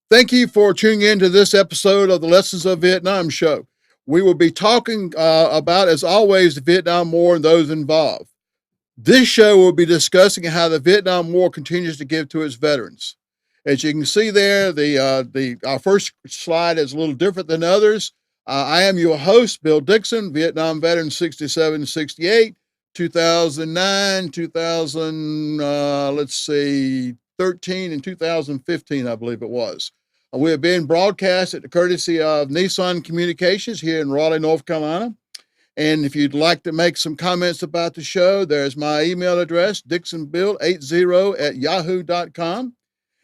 Thank you for tuning in to this episode of the Lessons of Vietnam show. We will be talking about, as always, the Vietnam War and those involved. This show will be discussing how the Vietnam War continues to give to its veterans. As you can see there, our first slide is a little different than others. I am your host, Bill Dixon, Vietnam veteran 67, 68, 2009, 2000, let's see, 13, and 2015, I believe it was. We have been broadcast at the courtesy of Nissan Communications here in Raleigh, North Carolina. And if you'd like to make some comments about the show, there's my email address, dixonbill80@yahoo.com.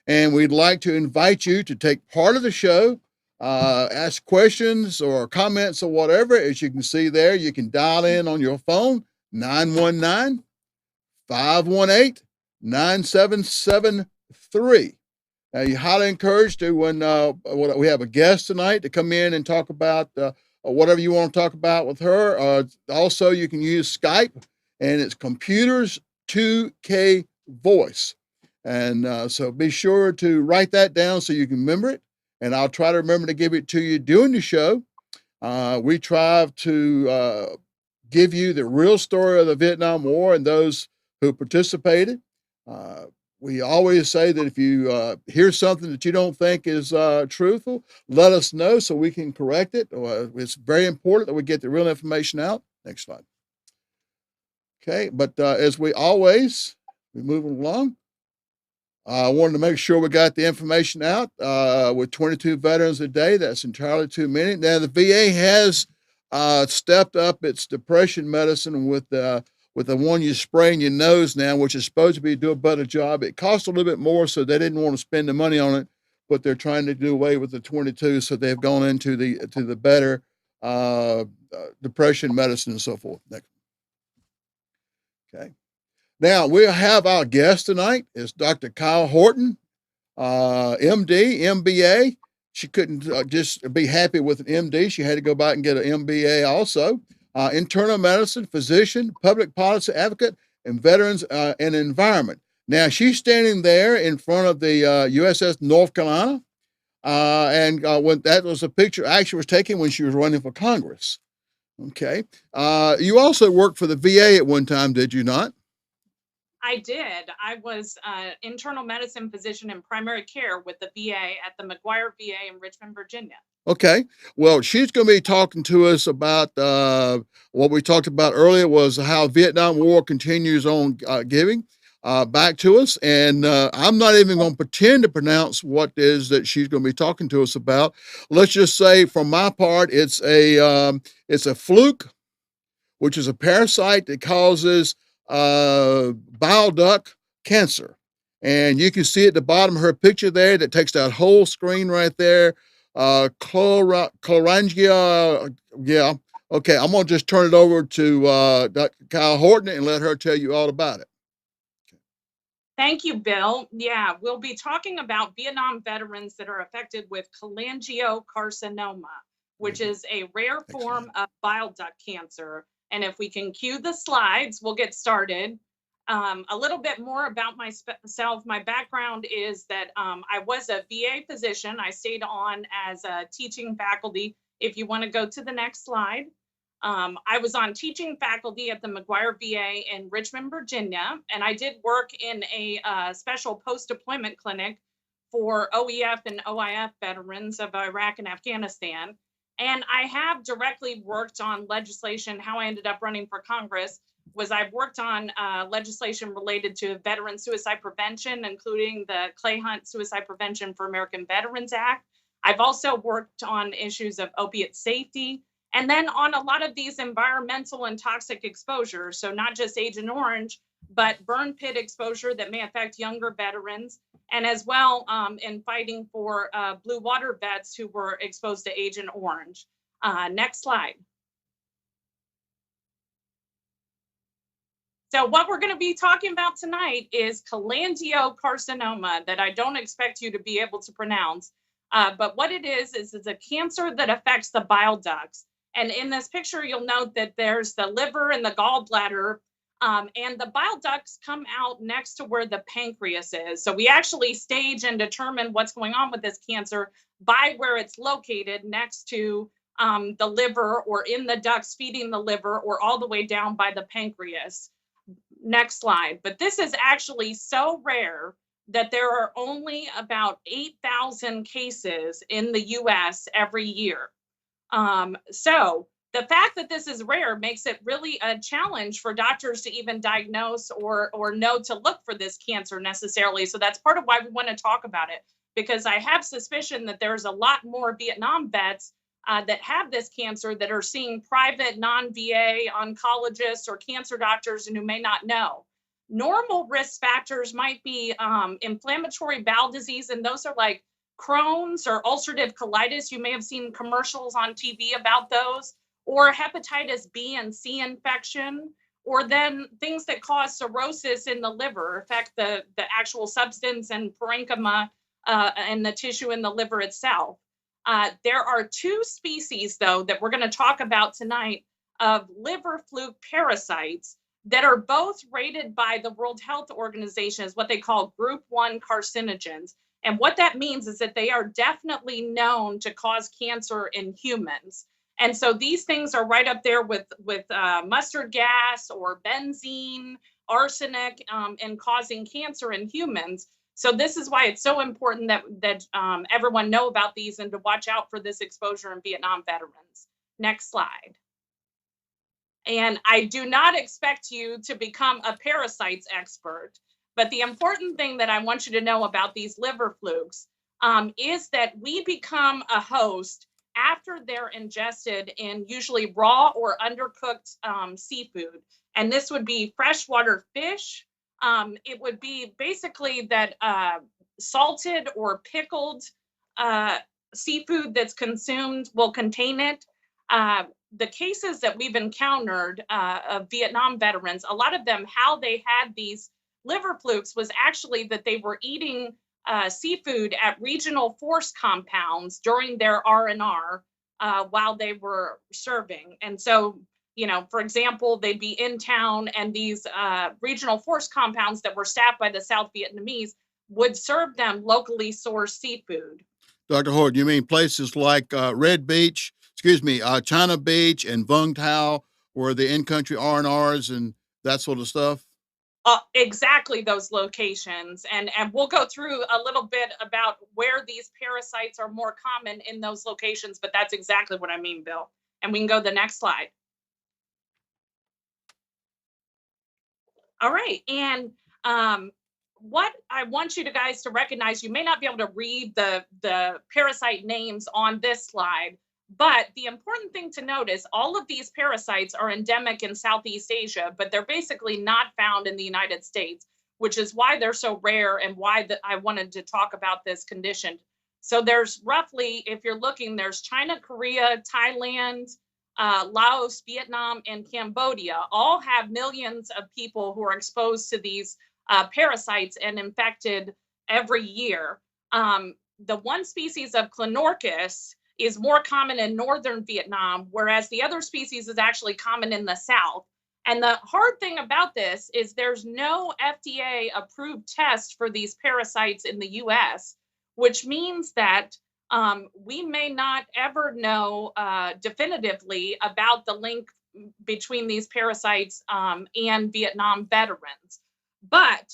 And we'd like to invite you to take part of the show, ask questions or comments or whatever. As you can see there, you can dial in on your phone, 919-518-9773. You're highly encouraged to, when we have a guest tonight, to come in and talk about whatever you want to talk about with her. Also, you can use Skype, and it's Computers 2K Voice. And so be sure to write that down so you can remember it. And I'll try to remember to give it to you during the show. We try to give you the real story of the Vietnam War and those who participated. We always say that if you hear something that you don't think is truthful, let us know so we can correct it. It's very important that we get the real information out. Next slide. Okay, but as we always, we're moving along. I wanted to make sure we got the information out with 22 veterans a day. That's entirely too many. Now, the VA has stepped up its depression medicine with the one you spray in your nose now, which is supposed to be do a better job. It costs a little bit more, so they didn't want to spend the money on it, but they're trying to do away with the 22, so they've gone into the better depression medicine and so forth. Next. Okay. Now, we'll have our guest tonight. It's Dr. Kyle Horton, MD, MBA. She couldn't just be happy with an MD. She had to go back and get an MBA also. Internal medicine, physician, public policy advocate, and veterans and environment. Now, she's standing there in front of the USS North Carolina. And when that was a picture actually was taken when she was running for Congress. Okay. You also worked for the VA at one time, did you not? I did. I was internal medicine physician in primary care with the VA at the McGuire VA in Richmond, Virginia. Okay. Well, she's going to be talking to us about what we talked about earlier was how Vietnam War continues on giving back to us. And I'm not even going to pretend to pronounce what it is that she's going to be talking to us about. Let's just say, from my part, it's a fluke, which is a parasite that causes bile duct cancer. And you can see at the bottom of her picture there that takes that whole screen right there. Cholangiocarcinoma. Yeah. Okay. I'm going to just turn it over to Dr. Kyle Horton and let her tell you all about it. Thank you, Bill. Yeah, we'll be talking about Vietnam veterans that are affected with cholangiocarcinoma, which is a rare form of bile duct cancer. And if we can cue the slides, we'll get started. A little bit more about myself. My background is that I was a VA physician. I stayed on as a teaching faculty. If you want to go to the next slide. I was on teaching faculty at the McGuire VA in Richmond, Virginia, and I did work in a special post-deployment clinic for OEF and OIF veterans of Iraq and Afghanistan. And I have directly worked on legislation. How I ended up running for Congress was I've worked on legislation related to veteran suicide prevention, including the Clay Hunt Suicide Prevention for American Veterans Act. I've also worked on issues of opiate safety, and then on a lot of these environmental and toxic exposures. So not just Agent Orange, but burn pit exposure that may affect younger veterans, and as well in fighting for blue water vets who were exposed to Agent Orange. Next slide. So what we're going to be talking about tonight is cholangiocarcinoma that I don't expect you to be able to pronounce. But what it is it's a cancer that affects the bile ducts. And in this picture, you'll note that there's the liver and the gallbladder And the bile ducts come out next to where the pancreas is. So we actually stage and determine what's going on with this cancer by where it's located next to the liver, or in the ducts feeding the liver, or all the way down by the pancreas. Next slide. But this is actually so rare that there are only about 8,000 cases in the US every year. So the fact that this is rare makes it really a challenge for doctors to even diagnose or know to look for this cancer necessarily. So that's part of why we want to talk about it, because I have suspicion that there's a lot more Vietnam vets that have this cancer that are seeing private non-VA oncologists or cancer doctors and who may not know. Normal risk factors might be inflammatory bowel disease, and those are like Crohn's or ulcerative colitis. You may have seen commercials on TV about those, or hepatitis B and C infection, or then things that cause cirrhosis in the liver, affect the actual substance and parenchyma and the tissue in the liver itself. There are two species, though, that we're going to talk about tonight of liver fluke parasites that are both rated by the World Health Organization as what they call group 1 carcinogens. And what that means is that they are definitely known to cause cancer in humans. And so these things are right up there with mustard gas or benzene, arsenic, and causing cancer in humans. So this is why it's so important that everyone know about these and to watch out for this exposure in Vietnam veterans. Next slide. And I do not expect you to become a parasites expert, but the important thing that I want you to know about these liver flukes is that we become a host after they're ingested in usually raw or undercooked seafood. And this would be freshwater fish. It would be basically that salted or pickled seafood that's consumed will contain it. The cases that we've encountered of Vietnam veterans, a lot of them, how they had these liver flukes was actually that they were eating seafood at regional force compounds during their R&R while they were serving. And so, you know, for example, they'd be in town and these regional force compounds that were staffed by the South Vietnamese would serve them locally sourced seafood. Dr. Horton, you mean places like China Beach and Vung Tau, where the in-country R&Rs and that sort of stuff? Exactly those locations. And we'll go through a little bit about where these parasites are more common in those locations, but that's exactly what I mean, Bill. And we can go to the next slide. All right. And what I want you guys to recognize, you may not be able to read the parasite names on this slide, but the important thing to notice, all of these parasites are endemic in Southeast Asia, but they're basically not found in the United States, which is why they're so rare and why I wanted to talk about this condition. So there's roughly, if you're looking, there's China, Korea, Thailand, Laos, Vietnam, and Cambodia all have millions of people who are exposed to these parasites and infected every year. The one species of Clonorchis is more common in northern Vietnam, whereas the other species is actually common in the south. And the hard thing about this is there's no FDA approved test for these parasites in the US, which means that we may not ever know definitively about the link between these parasites and Vietnam veterans. But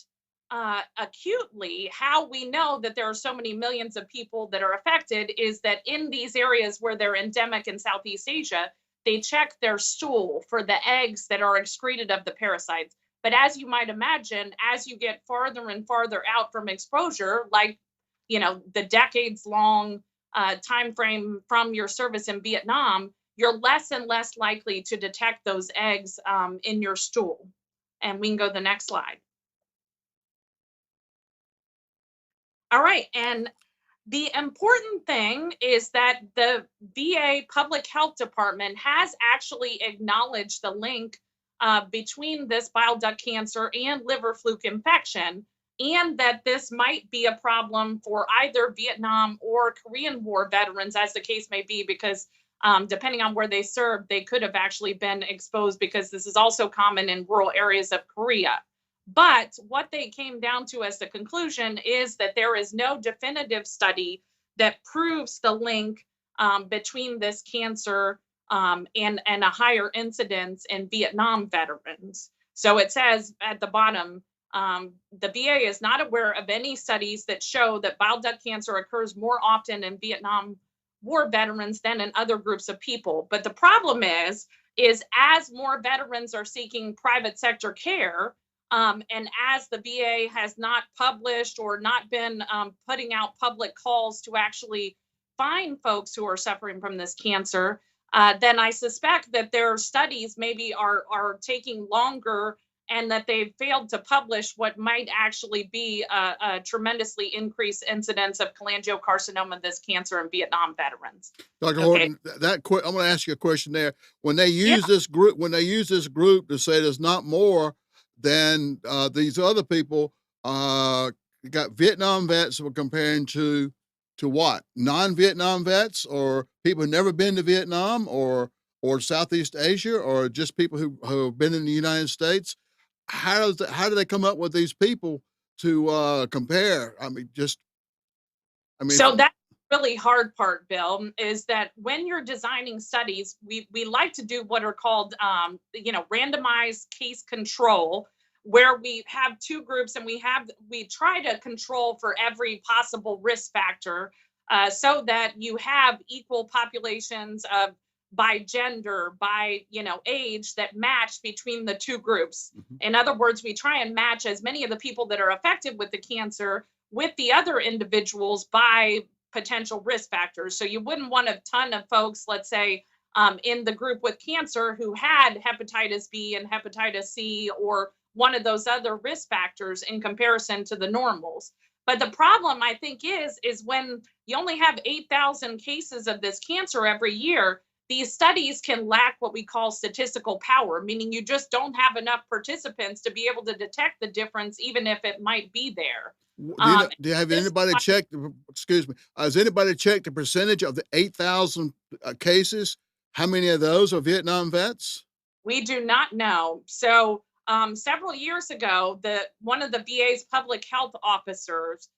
acutely, how we know that there are so many millions of people that are affected is that in these areas where they're endemic in Southeast Asia, they check their stool for the eggs that are excreted of the parasites. But as you might imagine, as you get farther and farther out from exposure, like, you know, the decades-long time frame from your service in Vietnam, you're less and less likely to detect those eggs in your stool. And we can go to the next slide. All right, and the important thing is that the VA Public Health Department has actually acknowledged the link between this bile duct cancer and liver fluke infection, and that this might be a problem for either Vietnam or Korean War veterans, as the case may be, because depending on where they served, they could have actually been exposed, because this is also common in rural areas of Korea. But what they came down to as the conclusion is that there is no definitive study that proves the link between this cancer and a higher incidence in Vietnam veterans. So it says at the bottom, the VA is not aware of any studies that show that bile duct cancer occurs more often in Vietnam War veterans than in other groups of people. But the problem is as more veterans are seeking private sector care, and as the VA has not published or not been putting out public calls to actually find folks who are suffering from this cancer, then I suspect that their studies maybe are taking longer, and that they've failed to publish what might actually be a tremendously increased incidence of cholangiocarcinoma, this cancer, in Vietnam veterans. Dr. Okay. Horton, I'm going to ask you a question there. When they Yeah. use this group to say there's not more than these other people, got Vietnam vets we're comparing to what? Non-Vietnam vets, or people who've never been to Vietnam, or Southeast Asia, or just people who have been in the United States? How do they come up with these people to compare? So that's the really hard part, Bill, is that when you're designing studies, we like to do what are called randomized case control, where we have two groups and we try to control for every possible risk factor, so that you have equal populations of by gender, by age, that match between the two groups. In other words, we try and match as many of the people that are affected with the cancer with the other individuals by potential risk factors. So you wouldn't want a ton of folks, let's say, in the group with cancer who had hepatitis B and hepatitis C, or one of those other risk factors, in comparison to the normals. But the problem, I think, is when you only have 8,000 cases of this cancer every year, these studies can lack what we call statistical power, meaning you just don't have enough participants to be able to detect the difference, even if it might be there. Have anybody checked? Excuse me. Has anybody checked the percentage of the 8,000 cases? How many of those are Vietnam vets? We do not know. So several years ago, one of the VA's public health officers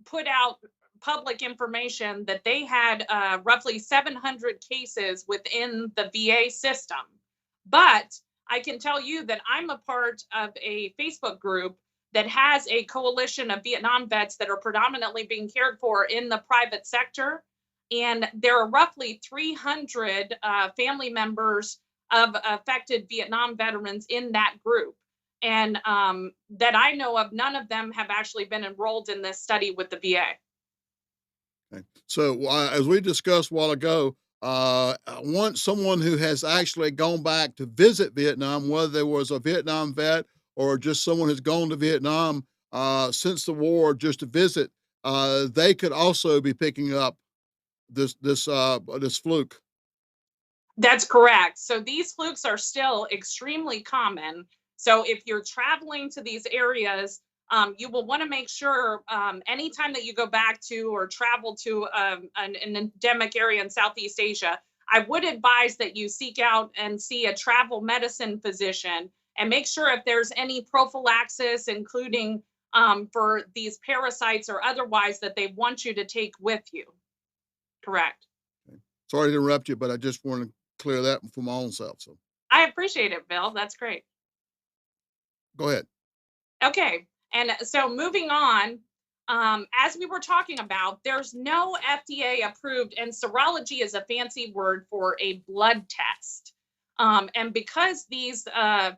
put out public information that they had roughly 700 cases within the VA system. But I can tell you that I'm a part of a Facebook group that has a coalition of Vietnam vets that are predominantly being cared for in the private sector. And there are roughly 300 family members of affected Vietnam veterans in that group. And that I know of, none of them have actually been enrolled in this study with the VA. Okay. So as we discussed a while ago, someone who has actually gone back to visit Vietnam, whether there was a Vietnam vet or just someone who's gone to Vietnam since the war just to visit, they could also be picking up this fluke. That's correct. So these flukes are still extremely common. So if you're traveling to these areas, you will want to make sure anytime that you go back to or travel to an endemic area in Southeast Asia, I would advise that you seek out and see a travel medicine physician, and make sure if there's any prophylaxis, including for these parasites or otherwise, that they want you to take with you. Correct. Okay. Sorry to interrupt you, but I just want to clear that for my own self. So I appreciate it, Bill. That's great. Go ahead. Okay. And so moving on, as we were talking about, there's no FDA approved, and serology is a fancy word for a blood test. And because these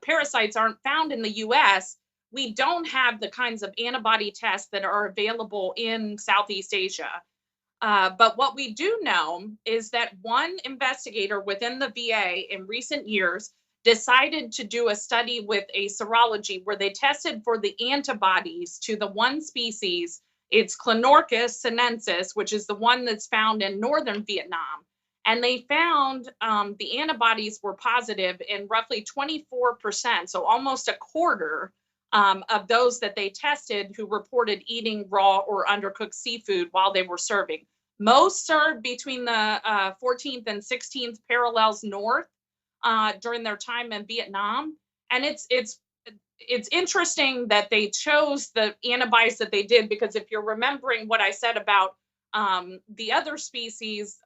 parasites aren't found in the US, we don't have the kinds of antibody tests that are available in Southeast Asia. But what we do know is that one investigator within the VA in recent years decided to do a study with a serology where they tested for the antibodies to the one species. It's Cholangiocarcinoma sinensis, which is the one that's found in northern Vietnam. And they found the antibodies were positive in roughly 24%, so almost a quarter of those that they tested who reported eating raw or undercooked seafood while they were serving. Most served between the 14th and 16th parallels north during their time in Vietnam. And it's interesting that they chose the antibodies that they did, because if you're remembering what I said about the other species,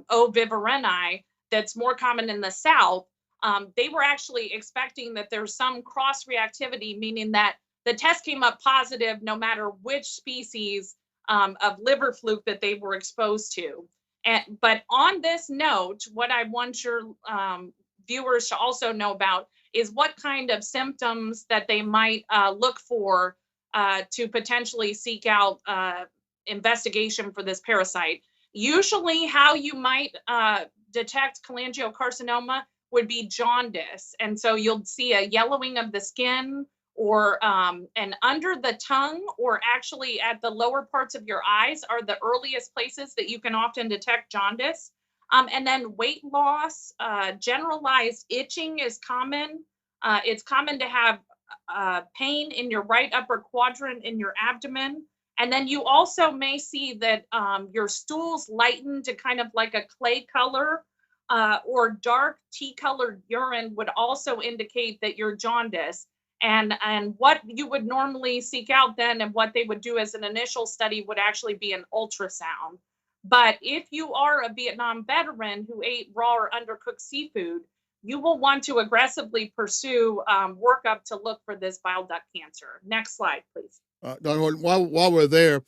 O. viverrini, that's more common in the South, they were actually expecting that there's some cross reactivity, meaning that the test came up positive no matter which species of liver fluke that they were exposed to. But on this note, what I want your viewers to also know about is what kind of symptoms that they might look for to potentially seek out investigation for this parasite. Usually, how you might detect cholangiocarcinoma would be jaundice. And so you'll see a yellowing of the skin, or and under the tongue, or actually at the lower parts of your eyes are the earliest places that you can often detect jaundice. And then weight loss, generalized itching is common. It's common to have pain in your right upper quadrant in your abdomen. And then you also may see that your stools lighten to kind of like a clay color, or dark tea-colored urine would also indicate that you're jaundice. And what you would normally seek out then, and what they would do as an initial study, would actually be an ultrasound. But if you are a Vietnam veteran who ate raw or undercooked seafood, you will want to aggressively pursue workup to look for this bile duct cancer. Next slide, please. While we're there,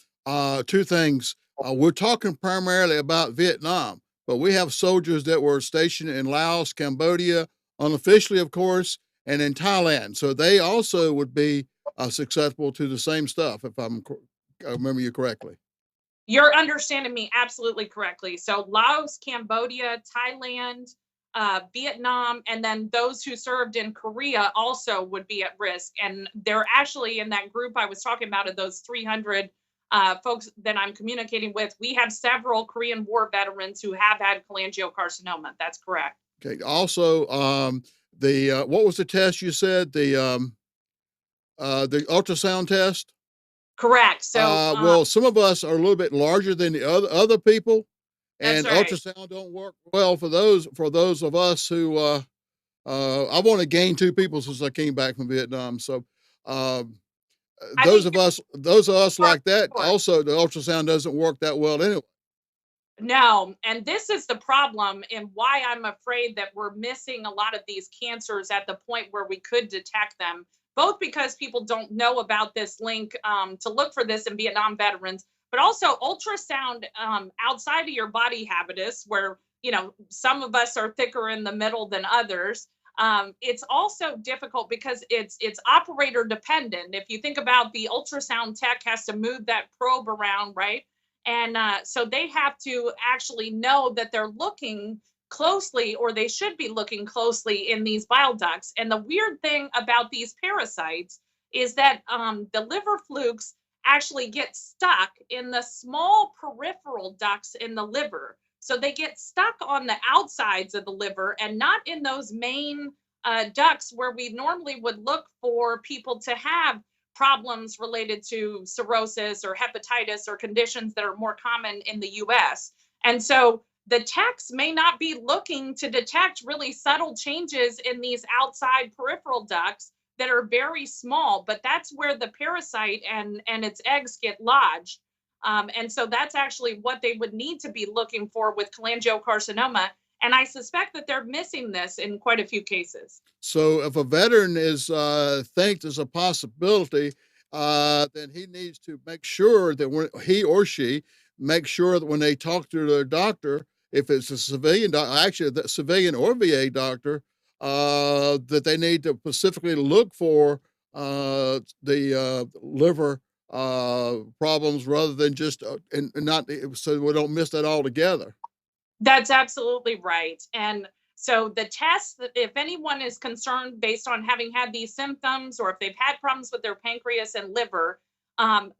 two things. We're talking primarily about Vietnam, but we have soldiers that were stationed in Laos, Cambodia, unofficially, of course, and in Thailand. So they also would be susceptible to the same stuff, if I remember you correctly. You're understanding me absolutely correctly. So Laos, Cambodia, Thailand, Vietnam, and then those who served in Korea also would be at risk. And they're actually in that group I was talking about, of those 300 folks that I'm communicating with. We have several Korean War veterans who have had cholangiocarcinoma. That's correct. Okay. Also, the what was the test you said? The ultrasound test? Correct. So well, some of us are a little bit larger than the other people, that's and right. ultrasound don't work well for those of us who I've only gained 2 people since I came back from Vietnam. So those of us like that, also the ultrasound doesn't work that well anyway. No, and this is the problem, and why I'm afraid that we're missing a lot of these cancers at the point where we could detect them, both because people don't know about this link to look for this in Vietnam veterans, but also ultrasound outside of your body habitus, where, you know, some of us are thicker in the middle than others. It's also difficult because it's operator dependent. If you think about, the ultrasound tech has to move that probe around, right? And so they have to actually know that they're looking closely, or they should be looking closely, in these bile ducts. And the weird thing about these parasites is that the liver flukes actually get stuck in the small peripheral ducts in the liver. So they get stuck on the outsides of the liver, and not in those main ducts where we normally would look for people to have problems related to cirrhosis or hepatitis, or conditions that are more common in the US. And so the techs may not be looking to detect really subtle changes in these outside peripheral ducts that are very small, but that's where the parasite and its eggs get lodged. And so that's actually what they would need to be looking for with cholangiocarcinoma. And I suspect that they're missing this in quite a few cases. So if a veteran is thinks there's a possibility, then he needs to make sure that when he or she make sure that when they talk to their doctor, if it's a civilian doctor, actually the civilian or VA doctor, that they need to specifically look for the liver problems, rather than just and not, so we don't miss that altogether. That's absolutely right. And so the test, if anyone is concerned based on having had these symptoms, or if they've had problems with their pancreas and liver,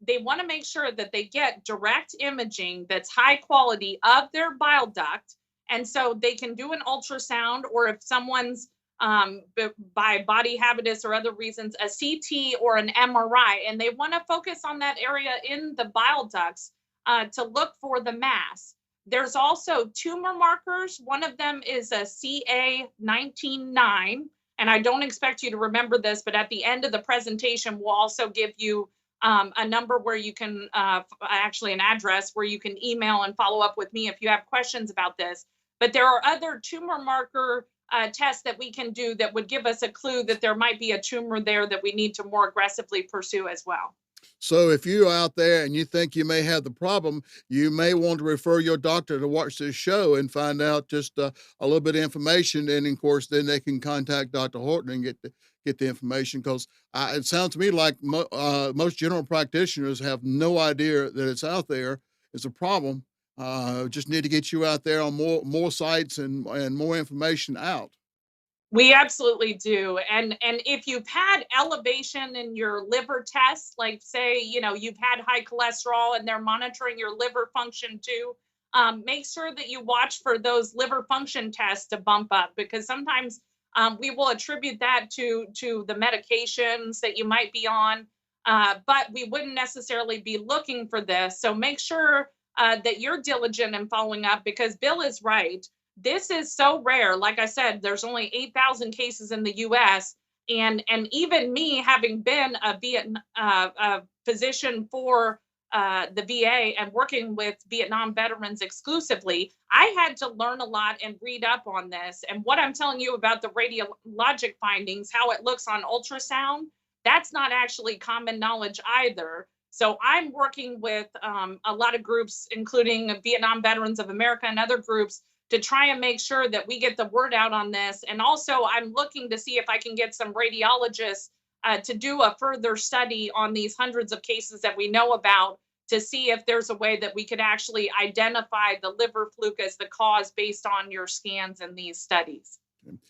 they want to make sure that they get direct imaging that's high quality of their bile duct. And so they can do an ultrasound, or if someone's by body habitus or other reasons, a CT or an MRI, and they want to focus on that area in the bile ducts. to look for the mass. There's also tumor markers. One of them is a CA19-9, and I don't expect you to remember this, but at the end of the presentation, we'll also give you a number where you can, actually an address where you can email and follow up with me if you have questions about this. But there are other tumor marker tests that we can do that would give us a clue that there might be a tumor there that we need to more aggressively pursue as well. So if you're out there and you think you may have the problem, you may want to refer your doctor to watch this show and find out just a little bit of information. And of course, then they can contact Dr. Horton and get the information, because it sounds to me like most general practitioners have no idea that it's out there. It's a problem. Just need to get you out there on more sites and more information out. We absolutely do. And if you've had elevation in your liver tests, like say, you've had high cholesterol and they're monitoring your liver function too, make sure that you watch for those liver function tests to bump up, because sometimes we will attribute that to the medications that you might be on, but we wouldn't necessarily be looking for this. So make sure that you're diligent in following up, because Bill is right. This is so rare. Like I said, there's only 8,000 cases in the US. And even me, having been a physician for the VA and working with Vietnam veterans exclusively, I had to learn a lot and read up on this. And what I'm telling you about the radiologic findings, how it looks on ultrasound, that's not actually common knowledge either. So I'm working with a lot of groups, including Vietnam Veterans of America and other groups, to try and make sure that we get the word out on this. And also I'm looking to see if I can get some radiologists to do a further study on these hundreds of cases that we know about, to see if there's a way that we could actually identify the liver fluke as the cause based on your scans in these studies.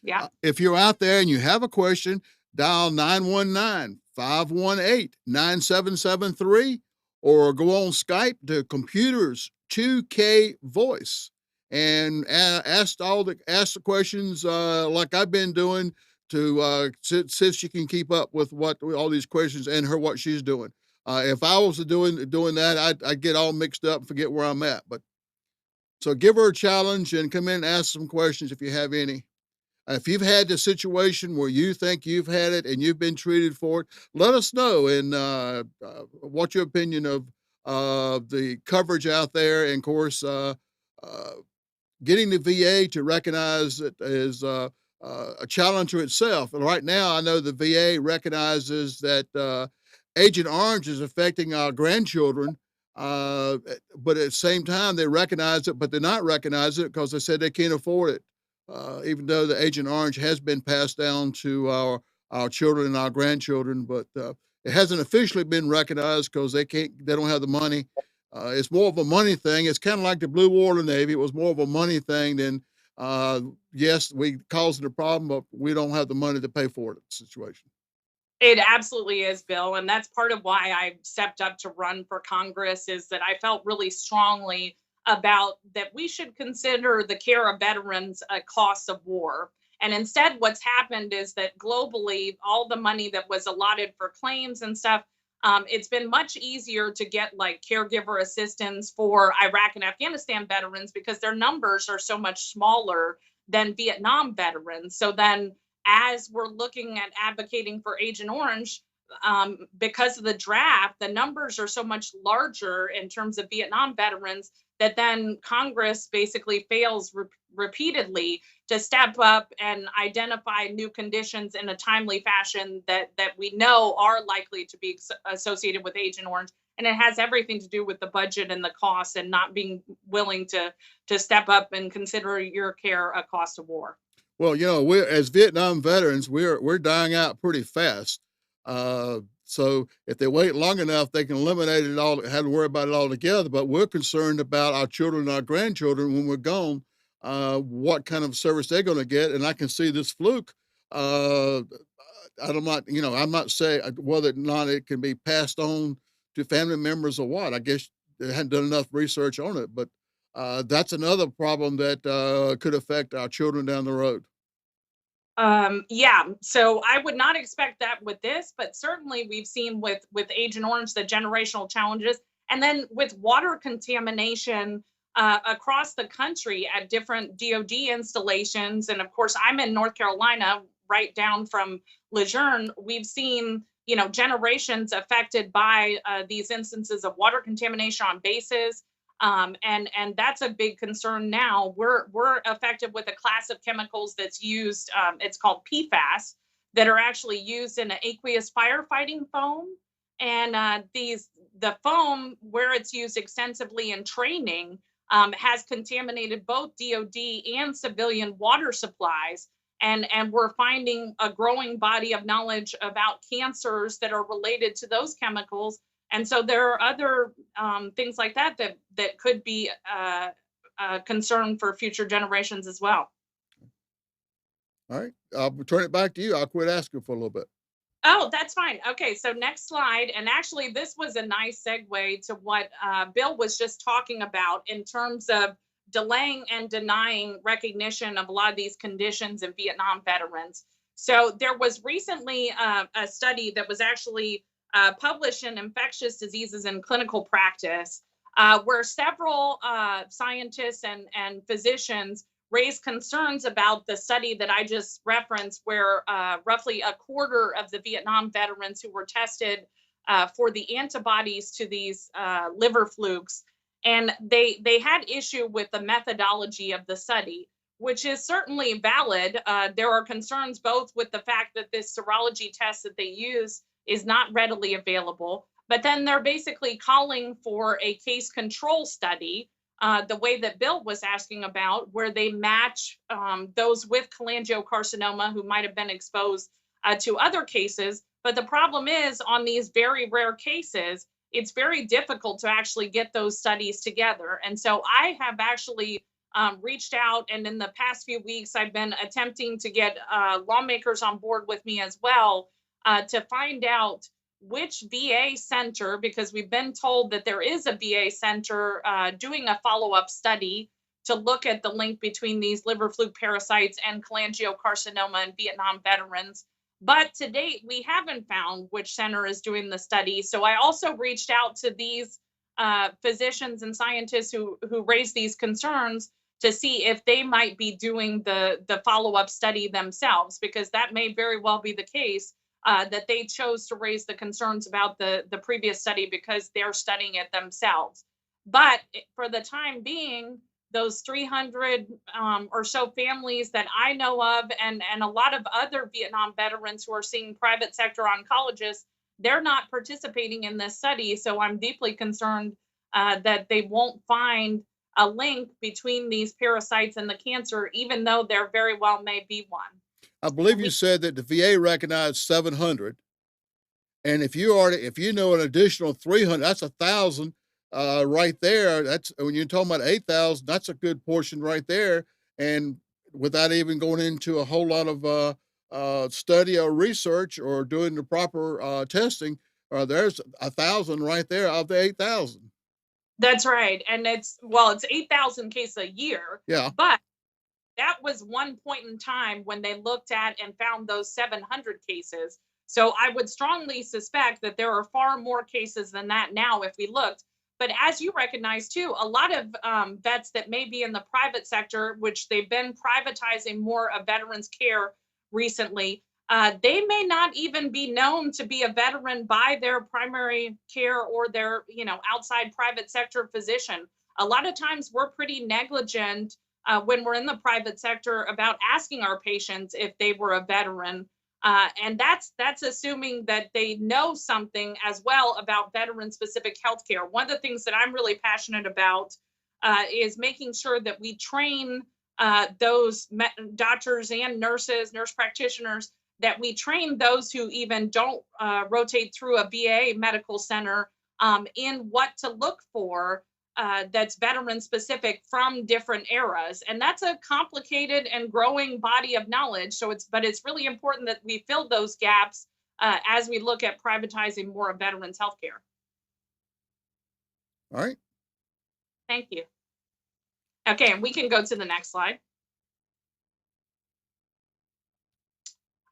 Yeah. If you're out there and you have a question, dial 919-518-9773 or go on Skype to Computers 2K Voice and ask the questions like I've been doing, to since you can keep up with all these questions and what she's doing. If I was doing that, I'd get all mixed up and forget where I'm at. But so give her a challenge and come in and ask some questions if you have any. If you've had the situation where you think you've had it and you've been treated for it, let us know. And what's your opinion of the coverage out there? And of course, getting the VA to recognize it as a challenge to itself. And right now, I know the VA recognizes that Agent Orange is affecting our grandchildren, but at the same time, they recognize it, but they're not recognizing it because they said they can't afford it. Even though the Agent Orange has been passed down to our children and our grandchildren, but it hasn't officially been recognized because they don't have the money. It's more of a money thing. It's kind of like the Blue Water Navy. It was more of a money thing than, yes, we caused the problem, but we don't have the money to pay for it situation. It absolutely is, Bill. And that's part of why I stepped up to run for Congress, is that I felt really strongly about that we should consider the care of veterans a cost of war. And instead, what's happened is that globally, all the money that was allotted for claims and stuff, it's been much easier to get like caregiver assistance for Iraq and Afghanistan veterans because their numbers are so much smaller than Vietnam veterans. So then, as we're looking at advocating for Agent Orange, because of the draft, the numbers are so much larger in terms of Vietnam veterans that then Congress basically fails repeatedly to step up and identify new conditions in a timely fashion that we know are likely to be associated with Agent Orange. And it has everything to do with the budget and the cost and not being willing to step up and consider your care a cost of war. Well, we're as Vietnam veterans, we're dying out pretty fast. So if they wait long enough, they can eliminate it all, have to worry about it altogether. But we're concerned about our children and our grandchildren when we're gone, what kind of service they're going to get. And I can see this fluke. I'm not saying whether or not it can be passed on to family members or what. I guess they hadn't done enough research on it, but that's another problem that could affect our children down the road. Yeah, so I would not expect that with this, but certainly we've seen with Agent Orange the generational challenges. And then with water contamination across the country at different DoD installations, and of course, I'm in North Carolina, right down from Lejeune, we've seen generations affected by these instances of water contamination on bases. And that's a big concern now. We're affected with a class of chemicals that's used. It's called PFAS, that are actually used in an aqueous firefighting foam. And the foam, where it's used extensively in training, has contaminated both DoD and civilian water supplies. And we're finding a growing body of knowledge about cancers that are related to those chemicals. And so there are other things like that could be a concern for future generations as well. All right. I'll turn it back to you. I'll quit asking for a little bit. Oh, that's fine. Okay, so next slide. And actually, this was a nice segue to what Bill was just talking about in terms of delaying and denying recognition of a lot of these conditions in Vietnam veterans. So there was recently a study that was actually published in Infectious Diseases in Clinical Practice, where several scientists and physicians raised concerns about the study that I just referenced, where roughly a quarter of the Vietnam veterans who were tested for the antibodies to these liver flukes, and they had issue with the methodology of the study, which is certainly valid. There are concerns both with the fact that this serology test that they use is not readily available, but then they're basically calling for a case control study, the way that Bill was asking about, where they match those with cholangiocarcinoma who might have been exposed to other cases. But the problem is, on these very rare cases, it's very difficult to actually get those studies together. And so I have actually reached out, and in the past few weeks, I've been attempting to get lawmakers on board with me as well, to find out which VA center, because we've been told that there is a VA center doing a follow-up study to look at the link between these liver fluke parasites and cholangiocarcinoma in Vietnam veterans. But to date, we haven't found which center is doing the study. So I also reached out to these physicians and scientists who raised these concerns to see if they might be doing the follow-up study themselves, because that may very well be the case. That they chose to raise the concerns about the previous study because they're studying it themselves. But for the time being, those 300 or so families that I know of, and a lot of other Vietnam veterans who are seeing private sector oncologists, they're not participating in this study. So I'm deeply concerned that they won't find a link between these parasites and the cancer, even though there very well may be one. I believe you said that the VA recognized 700, and if you know an additional 300, that's 1,000 right there. That's when you're talking about 8,000. That's a good portion right there, and without even going into a whole lot of study or research or doing the proper testing, there's 1,000 right there of the 8,000. That's right. And it's 8,000 cases a year. Yeah. But that was one point in time when they looked at and found those 700 cases. So I would strongly suspect that there are far more cases than that now if we looked. But as you recognize too, a lot of vets that may be in the private sector, which they've been privatizing more of veterans care recently, they may not even be known to be a veteran by their primary care or their outside private sector physician. A lot of times we're pretty negligent when we're in the private sector about asking our patients if they were a veteran. And that's assuming that they know something as well about veteran-specific healthcare. One of the things that I'm really passionate about is making sure that we train those doctors and nurses, nurse practitioners, that we train those who even don't rotate through a VA medical center in what to look for that's veteran specific from different eras. And that's a complicated and growing body of knowledge. But it's really important that we fill those gaps as we look at privatizing more of veterans healthcare. All right. Thank you. Okay, and we can go to the next slide.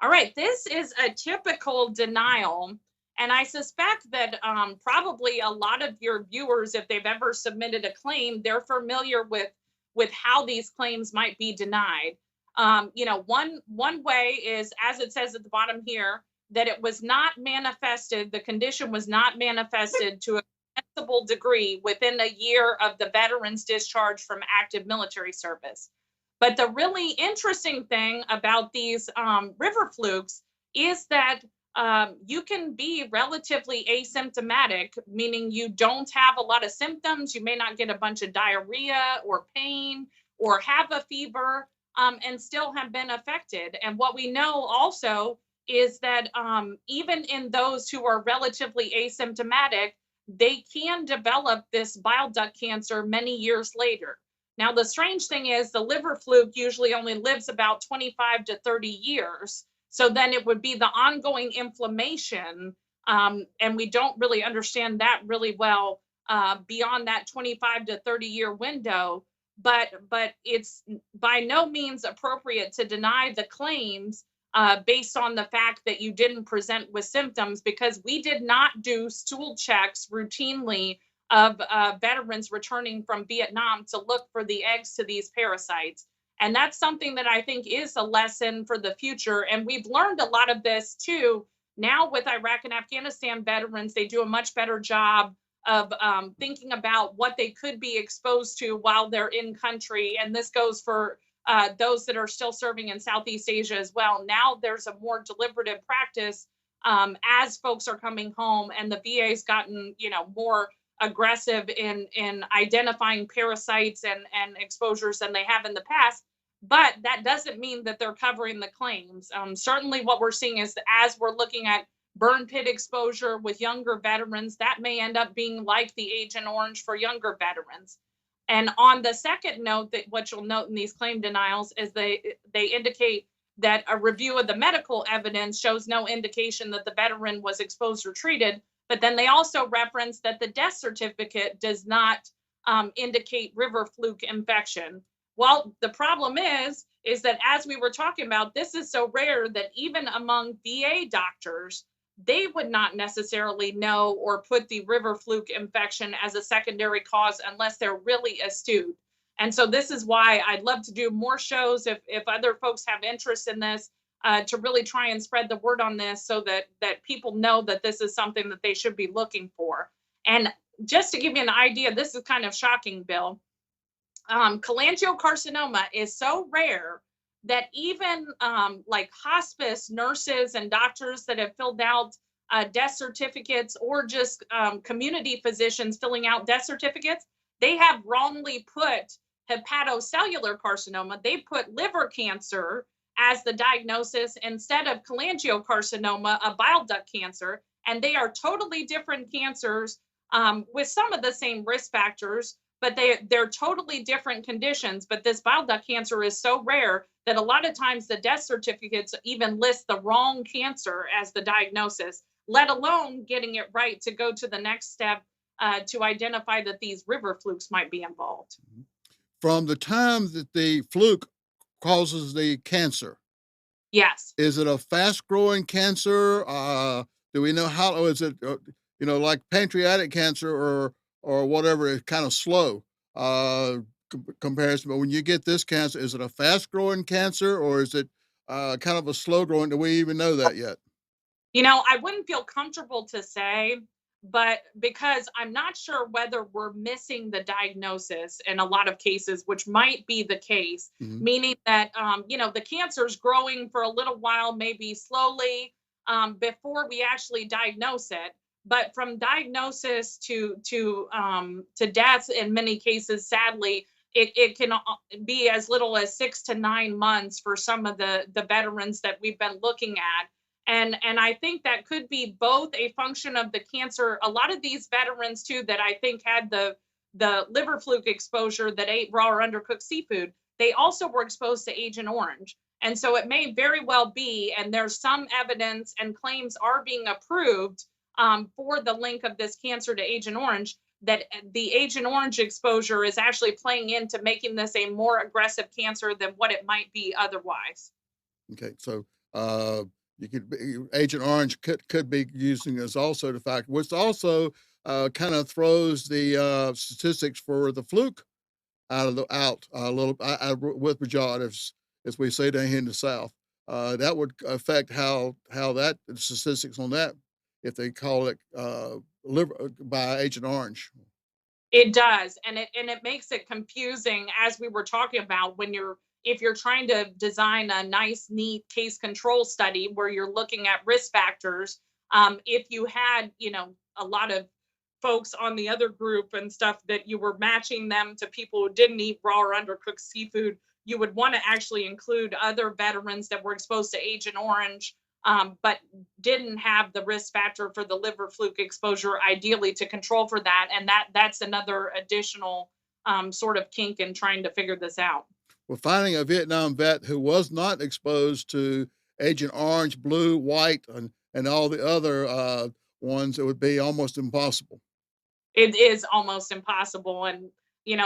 All right, this is a typical denial And I suspect that probably a lot of your viewers, if they've ever submitted a claim, they're familiar with how these claims might be denied. One way is, as it says at the bottom here, that it was not manifested, the condition was not manifested to a sensible degree within a year of the veteran's discharge from active military service. But the really interesting thing about these river flukes is that you can be relatively asymptomatic, meaning you don't have a lot of symptoms. You may not get a bunch of diarrhea or pain or have a fever, and still have been affected. And what we know also is that even in those who are relatively asymptomatic, they can develop this bile duct cancer many years later. Now, the strange thing is the liver fluke usually only lives about 25 to 30 years. So then it would be the ongoing inflammation. And we don't really understand that really well beyond that 25 to 30-year window. But it's by no means appropriate to deny the claims based on the fact that you didn't present with symptoms, because we did not do stool checks routinely of veterans returning from Vietnam to look for the eggs to these parasites. And that's something that I think is a lesson for the future. And we've learned a lot of this too. Now with Iraq and Afghanistan veterans, they do a much better job of thinking about what they could be exposed to while they're in country. And this goes for those that are still serving in Southeast Asia as well. Now there's a more deliberative practice as folks are coming home, and the VA's gotten, more aggressive in identifying parasites and exposures than they have in the past. But that doesn't mean that they're covering the claims. Certainly what we're seeing is that as we're looking at burn pit exposure with younger veterans, that may end up being like the Agent Orange for younger veterans. And on the second note, that what you'll note in these claim denials is they indicate that a review of the medical evidence shows no indication that the veteran was exposed or treated. But then they also reference that the death certificate does not indicate river fluke infection. Well, the problem is that as we were talking about, this is so rare that even among VA doctors, they would not necessarily know or put the river fluke infection as a secondary cause unless they're really astute. And so this is why I'd love to do more shows if other folks have interest in this, to really try and spread the word on this so that people know that this is something that they should be looking for. And just to give you an idea, this is kind of shocking, Bill. Cholangiocarcinoma is so rare that even like hospice nurses and doctors that have filled out death certificates, or just community physicians filling out death certificates, they have wrongly put hepatocellular carcinoma. They put liver cancer as the diagnosis instead of cholangiocarcinoma, a bile duct cancer. And they are totally different cancers with some of the same risk factors, but they're totally different conditions. But this bile duct cancer is so rare that a lot of times the death certificates even list the wrong cancer as the diagnosis, let alone getting it right to go to the next step to identify that these river flukes might be involved. From the time that the fluke causes the cancer, Yes. is it a fast-growing cancer? Do we know how? Is it like pancreatic cancer or whatever? It's kind of slow comparison. But when you get this cancer, is it a fast-growing cancer, or is it kind of a slow-growing? Do we even know that yet? I wouldn't feel comfortable to say, but because I'm not sure whether we're missing the diagnosis in a lot of cases, which might be the case, meaning that, the cancer's growing for a little while, maybe slowly, before we actually diagnose it. But from diagnosis to death, in many cases, sadly, it can be as little as 6 to 9 months for some of the veterans that we've been looking at. And I think that could be both a function of the cancer. A lot of these veterans too that I think had the liver fluke exposure that ate raw or undercooked seafood, they also were exposed to Agent Orange. And so it may very well be, and there's some evidence and claims are being approved for the link of this cancer to Agent Orange, that the Agent Orange exposure is actually playing into making this a more aggressive cancer than what it might be otherwise. Okay, so You could Agent Orange could be using as also the fact, which also kind of throws the statistics for the fluke out a little with pejoratives, as we say down here in the South. That would affect how that the statistics on that if they call it liver by Agent Orange. It does, and it makes it confusing, as we were talking about, when you're if you're trying to design a nice, neat case control study where you're looking at risk factors. If you had, a lot of folks on the other group and stuff that you were matching them to people who didn't eat raw or undercooked seafood, you would want to actually include other veterans that were exposed to Agent Orange, but didn't have the risk factor for the liver fluke exposure, ideally to control for that. And that's another additional sort of kink in trying to figure this out. Well, finding a Vietnam vet who was not exposed to Agent Orange, Blue, White, and all the other ones, it would be almost impossible. It is almost impossible. And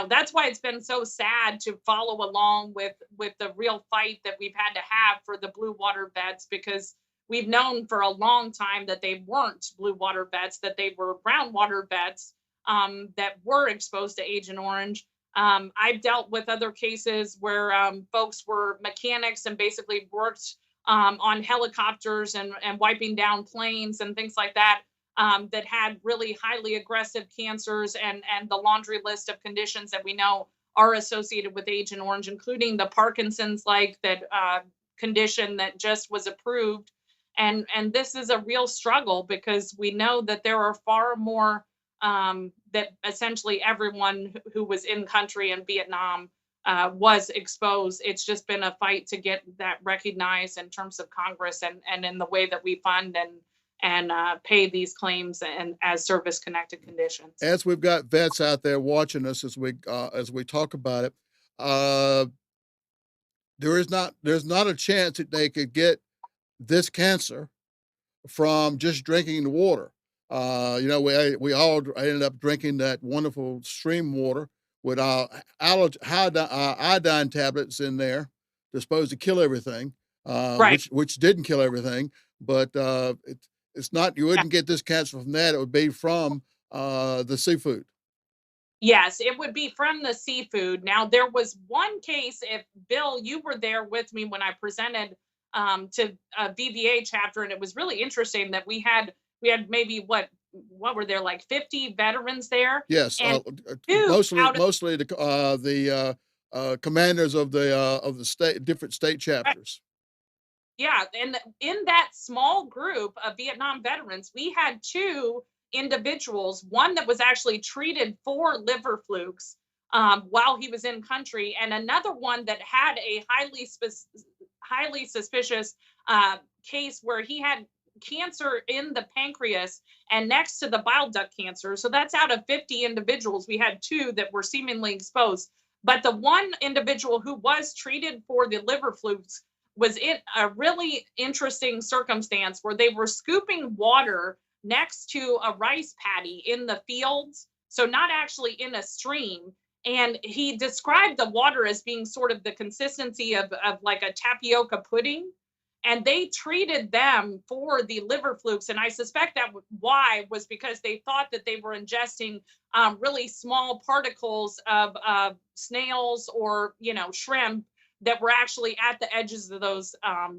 that's why it's been so sad to follow along with the real fight that we've had to have for the blue water vets, because we've known for a long time that they weren't blue water vets, that they were brown water vets that were exposed to Agent Orange. I've dealt with other cases where folks were mechanics and basically worked on helicopters and wiping down planes and things like that, that had really highly aggressive cancers and the laundry list of conditions that we know are associated with Agent Orange, including the Parkinson's like that condition that just was approved. And this is a real struggle because we know that there are far more that essentially everyone who was in country in Vietnam was exposed. It's just been a fight to get that recognized in terms of Congress and in the way that we fund and pay these claims and as service connected conditions. As we've got vets out there watching us as we talk about it, there's not a chance that they could get this cancer from just drinking the water. We all ended up drinking that wonderful stream water with iodine tablets in there. They're supposed to kill everything, Right. which didn't kill everything, but it's not. You wouldn't get this cancer from that. It would be from the seafood. Yes, it would be from the seafood. Now, there was one case, if Bill, you were there with me when I presented to a VVA chapter, and it was really interesting that we had maybe what were there, like 50 veterans there, Yes, and two out of mostly the commanders of the state different state chapters. yeah, and in that small group of Vietnam veterans, we had two individuals, one that was actually treated for liver flukes while he was in country, and another one that had a highly suspicious case where he had cancer in the pancreas and next to the bile duct cancer. So that's out of 50 individuals, we had two that were seemingly exposed. But the one individual who was treated for the liver flukes was in a really interesting circumstance where they were scooping water next to a rice paddy in the fields, so not actually in a stream. And he described the water as being sort of the consistency of like a tapioca pudding. And they treated them for the liver flukes. And I suspect that why was because they thought that they were ingesting really small particles of snails or, shrimp that were actually at the edges of those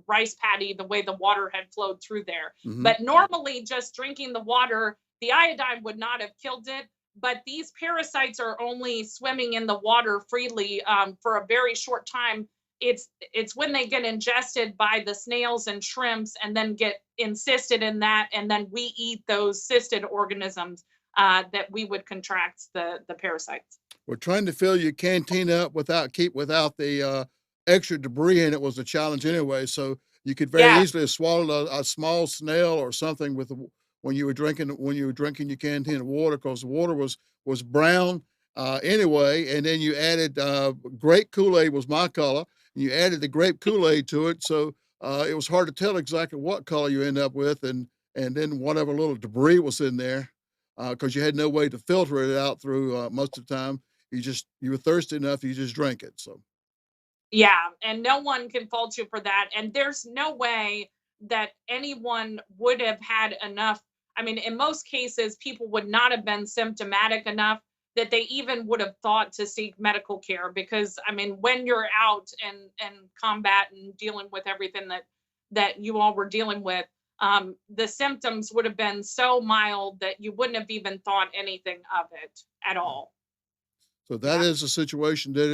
rice paddy, the way the water had flowed through there. Mm-hmm. But normally just drinking the water, the iodine would not have killed it. But these parasites are only swimming in the water freely for a very short time. It's when they get ingested by the snails and shrimps and then get encysted in that, and then we eat those cysted organisms that we would contract the parasites. We're trying to fill your canteen up without the extra debris in it was a challenge anyway. So you could very Yeah. easily have swallowed a small snail or something when you were drinking your canteen of water, because the water was brown anyway. And then you added grape Kool-Aid was my color. And you added the grape Kool-Aid to it, so it was hard to tell exactly what color you end up with, and then whatever little debris was in there, because you had no way to filter it out through most of the time. You were thirsty enough, you just drank it. So Yeah, and no one can fault you for that. And there's no way that anyone would have had enough. I mean, in most cases, people would not have been symptomatic enough that they even would have thought to seek medical care. Because I mean, when you're out and combat and dealing with everything that you all were dealing with, the symptoms would have been so mild that you wouldn't have even thought anything of it at all. So that Yeah. is a situation that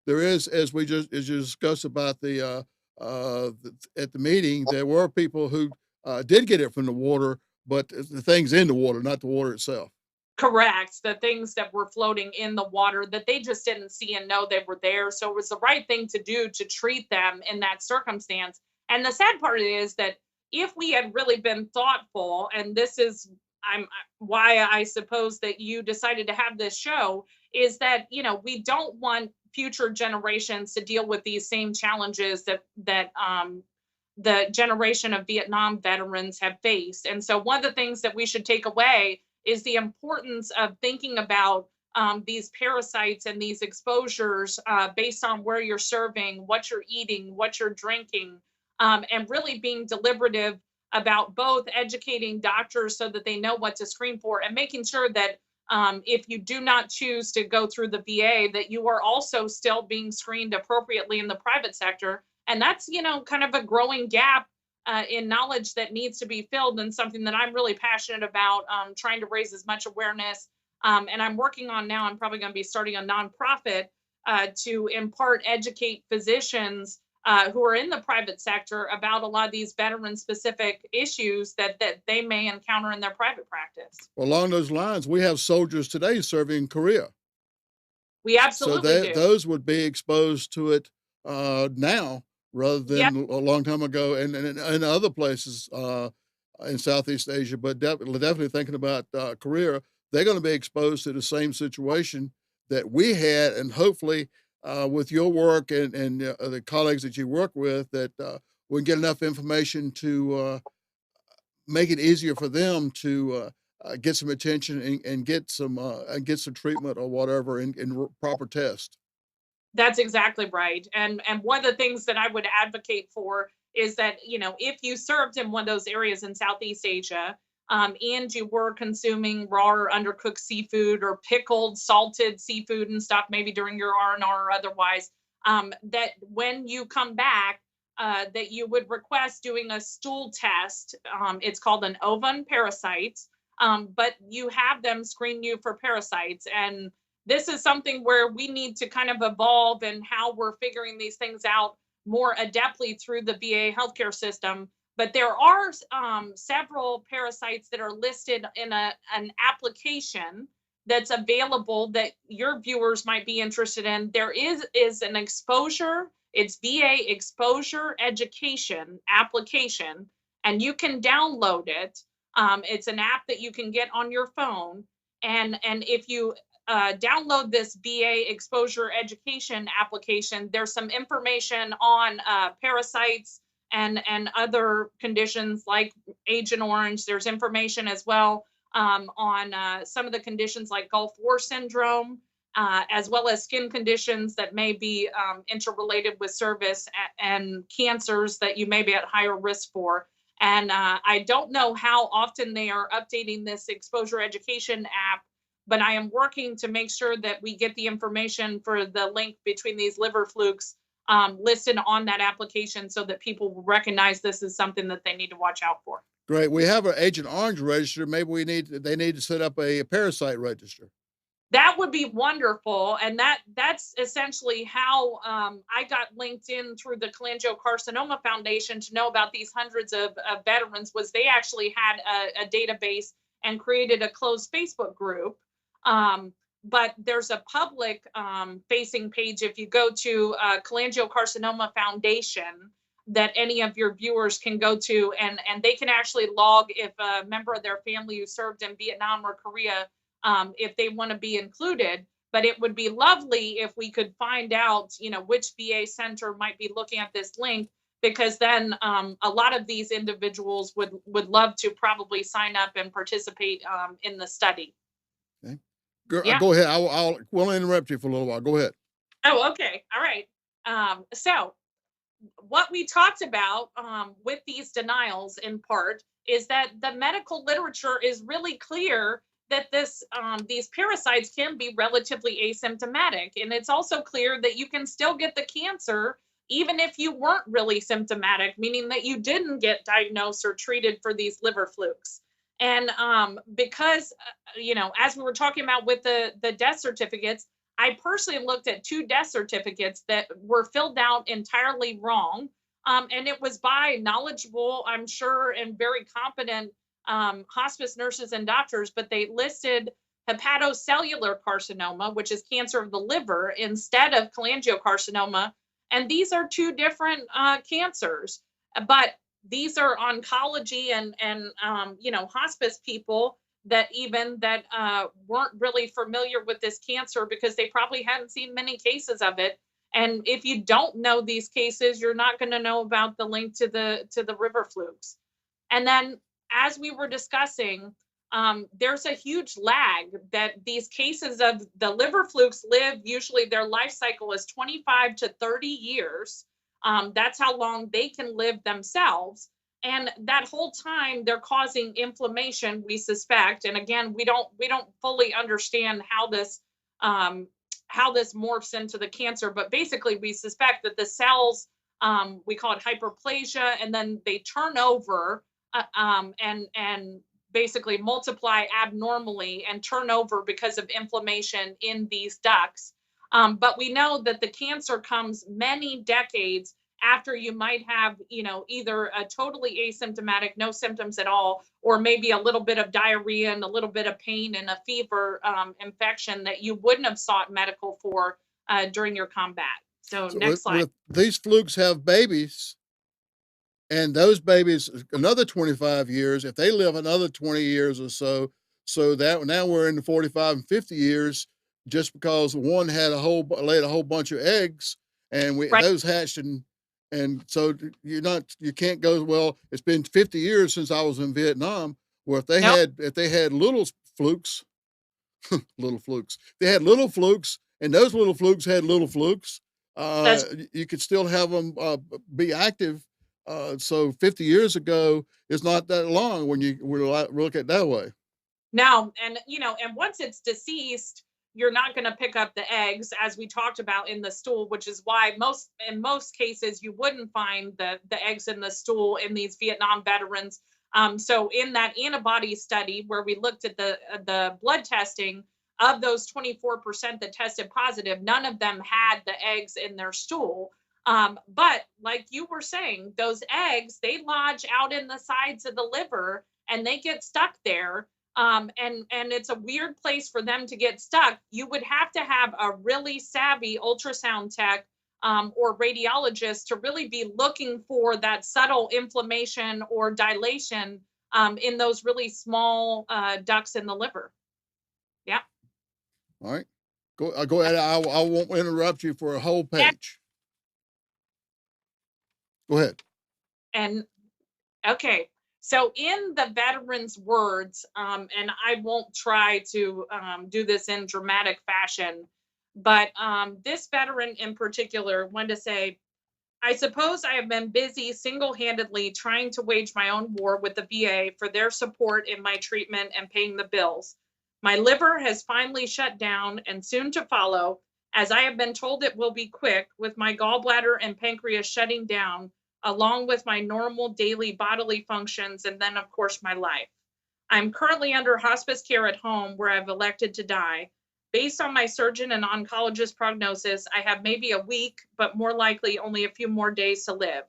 there is, as you discussed about at the meeting, there were people who did get it from the water, but the things in the water, not the water itself. Correct. The things that were floating in the water that they just didn't see and know they were there. So it was the right thing to do to treat them in that circumstance. And the sad part is that if we had really been thoughtful, and this is why I suppose that you decided to have this show, is that we don't want future generations to deal with these same challenges that the generation of Vietnam veterans have faced. And so one of the things that we should take away is the importance of thinking about these parasites and these exposures based on where you're serving, what you're eating, what you're drinking, and really being deliberative about both educating doctors so that they know what to screen for, and making sure that if you do not choose to go through the VA, that you are also still being screened appropriately in the private sector. And that's, kind of a growing gap in knowledge that needs to be filled, and something that I'm really passionate about, trying to raise as much awareness. And I'm working on now, I'm probably going to be starting a nonprofit to educate physicians who are in the private sector about a lot of these veteran specific issues that they may encounter in their private practice. Well, along those lines, we have soldiers today serving in Korea. We So absolutely do. those would be exposed to it now rather Yep. than a long time ago, and other places in Southeast Asia. But definitely thinking about Korea, they're going to be exposed to the same situation that we had, and hopefully with your work and the colleagues that you work with, that we can get enough information to make it easier for them to get some attention and get some treatment or whatever and proper test. That's exactly right. And one of the things that I would advocate for is that, if you served in one of those areas in Southeast Asia, and you were consuming raw or undercooked seafood or pickled, salted seafood and stuff, maybe during your R&R or otherwise, that when you come back, that you would request doing a stool test. It's called an oven parasites, but you have them screen you for parasites. And this is something where we need to kind of evolve in how we're figuring these things out more adeptly through the VA healthcare system. But there are several parasites that are listed in an application that's available that your viewers might be interested in. There is an exposure. It's VA exposure education application, and you can download it. It's an app that you can get on your phone, and if you download this VA exposure education application, there's some information on parasites and other conditions like Agent Orange. There's information as well on some of the conditions like Gulf War syndrome, as well as skin conditions that may be interrelated with service, and cancers that you may be at higher risk for. And I don't know how often they are updating this exposure education app, but I am working to make sure that we get the information for the link between these liver flukes listed on that application, so that people will recognize this is something that they need to watch out for. Great. We have an Agent Orange register. Maybe they need to set up a parasite register. That would be wonderful. And that's essentially how I got linked in through the Cholangiocarcinoma Foundation to know about these hundreds of veterans. Was they actually had a database and created a closed Facebook group. But there's a public facing page if you go to Cholangiocarcinoma Foundation, that any of your viewers can go to, and they can actually log if a member of their family who served in Vietnam or Korea, if they want to be included. But it would be lovely if we could find out, which VA center might be looking at this link, because then a lot of these individuals would love to probably sign up and participate in the study. Okay. Yeah. Go ahead. We'll interrupt you for a little while. Go ahead. Oh, okay. All right. So what we talked about with these denials in part is that the medical literature is really clear that these parasites can be relatively asymptomatic, and it's also clear that you can still get the cancer even if you weren't really symptomatic, meaning that you didn't get diagnosed or treated for these liver flukes. And because as we were talking about with the death certificates, I personally looked at 2 death certificates that were filled out entirely wrong. And it was by knowledgeable, I'm sure, and very competent hospice nurses and doctors, but they listed hepatocellular carcinoma, which is cancer of the liver, instead of cholangiocarcinoma. And these are 2 different cancers. But these are oncology and hospice people that weren't really familiar with this cancer because they probably hadn't seen many cases of it. And if you don't know these cases, you're not going to know about the link to the river flukes. And then, as we were discussing, there's a huge lag that these cases of the liver flukes live. Usually, their life cycle is 25 to 30 years. That's how long they can live themselves. And that whole time they're causing inflammation, we suspect. And again, we don't fully understand how this morphs into the cancer, but basically we suspect that the cells, we call it hyperplasia, and then they turn over and basically multiply abnormally and turn over because of inflammation in these ducts. But we know that the cancer comes many decades after you might have, either a totally asymptomatic, no symptoms at all, or maybe a little bit of diarrhea and a little bit of pain and a fever infection that you wouldn't have sought medical for during your combat. So next slide. If these flukes have babies, and those babies another 25 years, if they live another 20 years or so, so that now we're in the 45 and 50 years, just because one had laid a whole bunch of eggs, and Right. those hatched, and so you can't go, well, it's been 50 years since I was in Vietnam. Well, if they Nope. had little flukes, they had little flukes, and those little flukes had little flukes. That's You could still have them be active. So 50 years ago is not that long when you look at it that way. No, and once it's deceased, you're not going to pick up the eggs, as we talked about, in the stool, which is why in most cases you wouldn't find the eggs in the stool in these Vietnam veterans. So in that antibody study where we looked at the blood testing of those 24% that tested positive, none of them had the eggs in their stool. But like you were saying, those eggs, they lodge out in the sides of the liver and they get stuck there. And it's a weird place for them to get stuck. You would have to have a really savvy ultrasound tech or radiologist to really be looking for that subtle inflammation or dilation in those really small ducts in the liver. Yeah. All right. Go ahead. I won't interrupt you for a whole page. Go ahead. And okay. So in the veteran's words, and I won't try to do this in dramatic fashion, but this veteran in particular wanted to say, I suppose I have been busy single-handedly trying to wage my own war with the VA for their support in my treatment and paying the bills. My liver has finally shut down and soon to follow, as I have been told it will be quick, with my gallbladder and pancreas shutting down, along with my normal daily bodily functions, and then, of course, my life. I'm currently under hospice care at home where I've elected to die. Based on my surgeon and oncologist prognosis, I have maybe a week, but more likely only a few more days to live.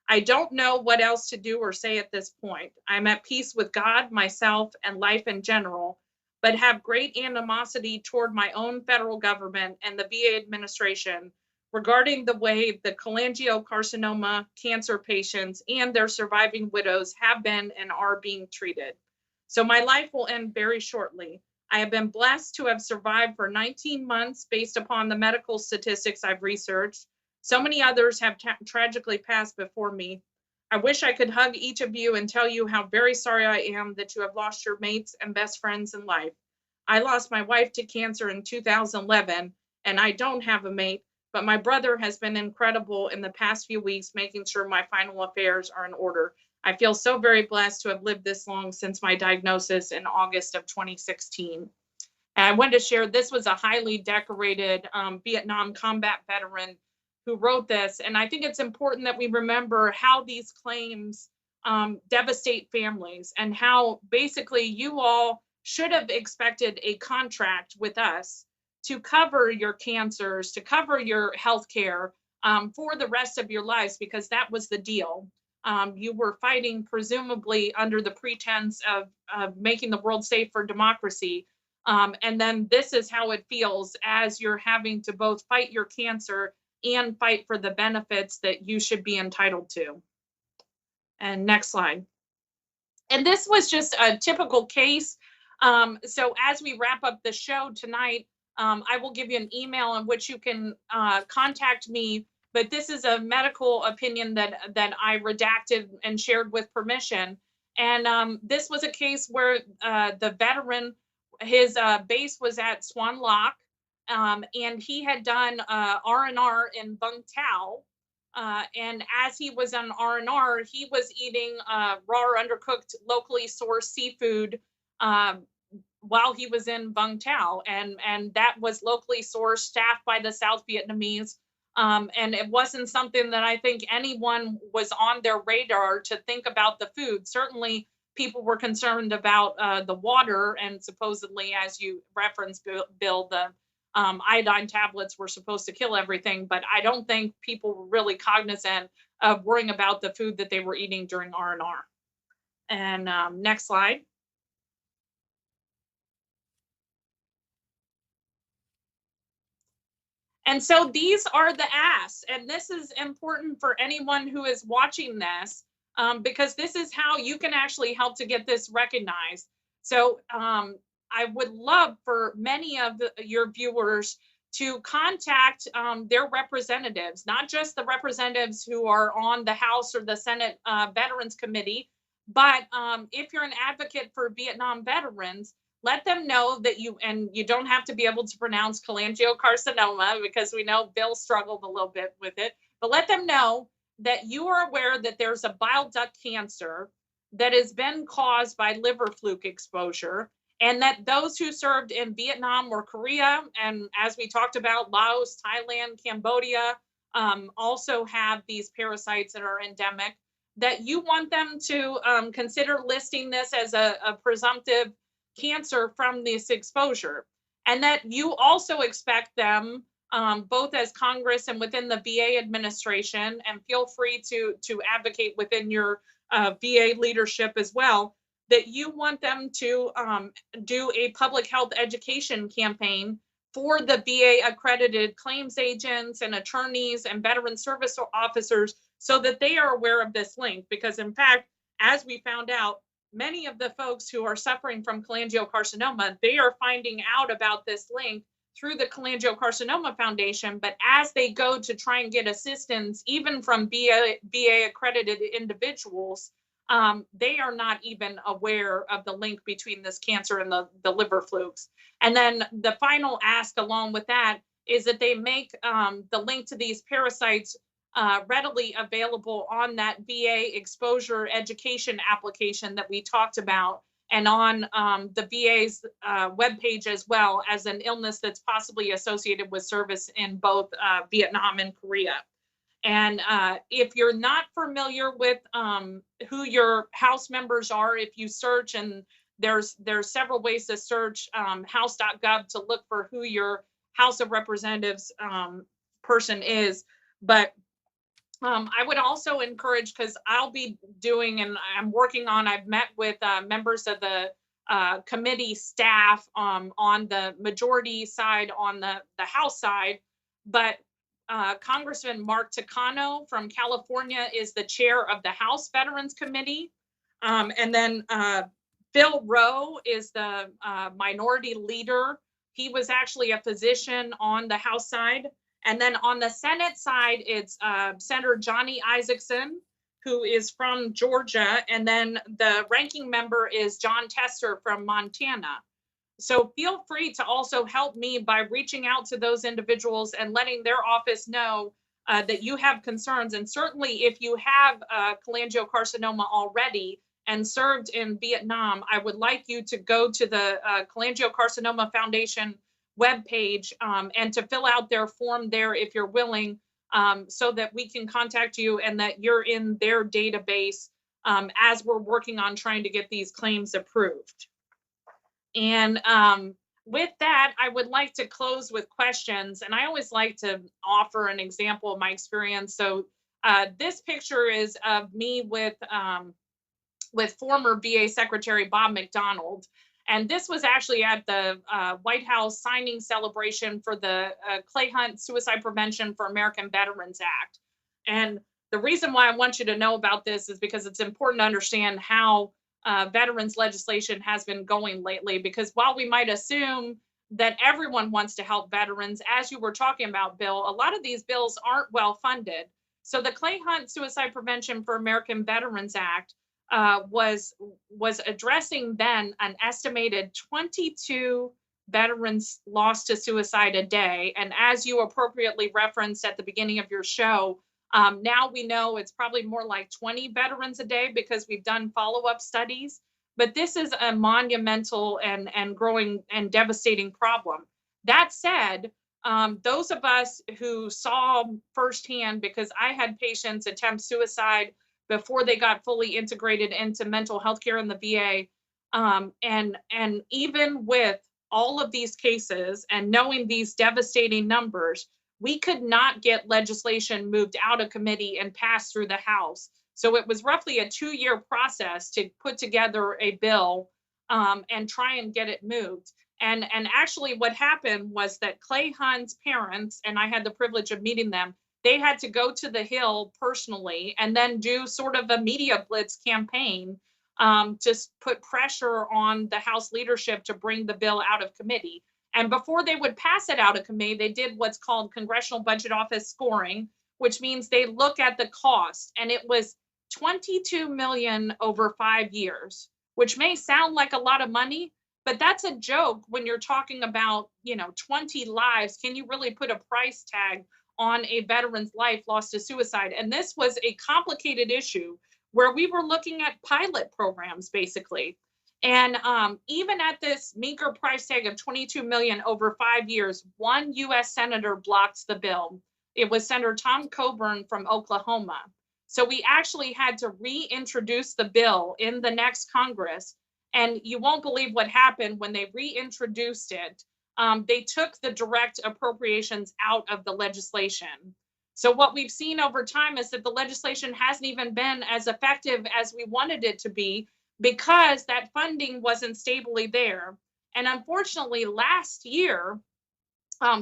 I don't know what else to do or say at this point. I'm at peace with God, myself, and life in general, but have great animosity toward my own federal government and the VA administration regarding the way the cholangiocarcinoma cancer patients and their surviving widows have been and are being treated. So my life will end very shortly. I have been blessed to have survived for 19 months based upon the medical statistics I've researched. So many others have tragically passed before me. I wish I could hug each of you and tell you how very sorry I am that you have lost your mates and best friends in life. I lost my wife to cancer in 2011, and I don't have a mate, but my brother has been incredible in the past few weeks, making sure my final affairs are in order. I feel so very blessed to have lived this long since my diagnosis in August of 2016. And I wanted to share, this was a highly decorated Vietnam combat veteran who wrote this. And I think it's important that we remember how these claims devastate families, and how basically you all should have expected a contract with us to cover your cancers, to cover your health care for the rest of your lives, because that was the deal. You were fighting presumably under the pretense of making the world safe for democracy. And then this is how it feels as you're having to both fight your cancer and fight for the benefits that you should be entitled to. And next slide. And this was just a typical case. So as we wrap up the show tonight, I will give you an email in which you can contact me. But this is a medical opinion that I redacted and shared with permission. And this was a case where the veteran, his base was at Swan Lock, and he had done R&R in Vung Tau. And as he was on R&R, he was eating raw or undercooked, locally sourced seafood while he was in Vung Tau. And that was locally sourced, staffed by the South Vietnamese. And it wasn't something that I think anyone was on their radar to think about the food. Certainly, people were concerned about the water, and supposedly, as you referenced, Bill, the iodine tablets were supposed to kill everything, but I don't think people were really cognizant of worrying about the food that they were eating during R&R. And next slide. And so these are the asks, and this is important for anyone who is watching this, because this is how you can actually help to get this recognized. So I would love for many of your viewers to contact their representatives, not just the representatives who are on the House or the Senate Veterans Committee, but if you're an advocate for Vietnam veterans, let them know that you don't have to be able to pronounce cholangiocarcinoma, because we know Bill struggled a little bit with it, but let them know that you are aware that there's a bile duct cancer that has been caused by liver fluke exposure, and that those who served in Vietnam or Korea, and as we talked about, Laos, Thailand, Cambodia, also have these parasites that are endemic, that you want them to consider listing this as a presumptive cancer from this exposure, and that you also expect them, both as Congress and within the VA administration, and feel free to advocate within your VA leadership as well, that you want them to do a public health education campaign for the VA accredited claims agents and attorneys and veteran service officers, so that they are aware of this link. Because in fact, as we found out, many of the folks who are suffering from cholangiocarcinoma, they are finding out about this link through the Cholangiocarcinoma Foundation. But as they go to try and get assistance, even from VA accredited individuals, they are not even aware of the link between this cancer and the liver flukes. And then the final ask along with that is that they make the link to these parasites readily available on that VA exposure education application that we talked about, and on the VA's webpage, as well as an illness that's possibly associated with service in both Vietnam and Korea. And if you're not familiar with who your House members are, if you search, and there's several ways to search house.gov to look for who your House of Representatives person is. But I would also encourage, because I'll be doing, and I'm working on, I've met with members of the committee staff on the majority side, on the House side, but Congressman Mark Takano from California is the chair of the House Veterans Committee. And then Phil Rowe is the minority leader. He was actually a physician on the House side. And then on the Senate side, it's Senator Johnny Isakson, who is from Georgia. And then the ranking member is John Tester from Montana. So feel free to also help me by reaching out to those individuals and letting their office know that you have concerns. And certainly, if you have cholangiocarcinoma already and served in Vietnam, I would like you to go to the Cholangiocarcinoma Foundation webpage and to fill out their form there if you're willing, so that we can contact you and that you're in their database as we're working on trying to get these claims approved. And with that, I would like to close with questions. And I always like to offer an example of my experience. So this picture is of me with former VA Secretary Bob McDonald. And this was actually at the White House signing celebration for the Clay Hunt Suicide Prevention for American Veterans Act. And the reason why I want you to know about this is because it's important to understand how veterans legislation has been going lately. Because while we might assume that everyone wants to help veterans, as you were talking about, Bill, a lot of these bills aren't well funded. So the Clay Hunt Suicide Prevention for American Veterans Act was addressing then an estimated 22 veterans lost to suicide a day. And as you appropriately referenced at the beginning of your show, now we know it's probably more like 20 veterans a day because we've done follow-up studies. But this is a monumental and growing and devastating problem. That said, those of us who saw firsthand, because I had patients attempt suicide before they got fully integrated into mental health care in the VA, and even with all of these cases and knowing these devastating numbers, we could not get legislation moved out of committee and passed through the House. So it was roughly a 2-year process to put together a bill and try and get it moved. And actually what happened was that Clay Hunt's parents, and I had the privilege of meeting them, they had to go to the Hill personally and then do sort of a media blitz campaign to put pressure on the House leadership to bring the bill out of committee. And before they would pass it out of committee, they did what's called Congressional Budget Office scoring, which means they look at the cost. And it was $22 million over 5 years, which may sound like a lot of money, but that's a joke when you're talking about, 20 lives. Can you really put a price tag on a veteran's life lost to suicide? And this was a complicated issue where we were looking at pilot programs, basically. And even at this meager price tag of $22 million over 5 years, one U.S. senator blocked the bill. It was Senator Tom Coburn from Oklahoma. So we actually had to reintroduce the bill in the next Congress. And you won't believe what happened when they reintroduced it. They took the direct appropriations out of the legislation. So what we've seen over time is that the legislation hasn't even been as effective as we wanted it to be because that funding wasn't stably there. And unfortunately, last year,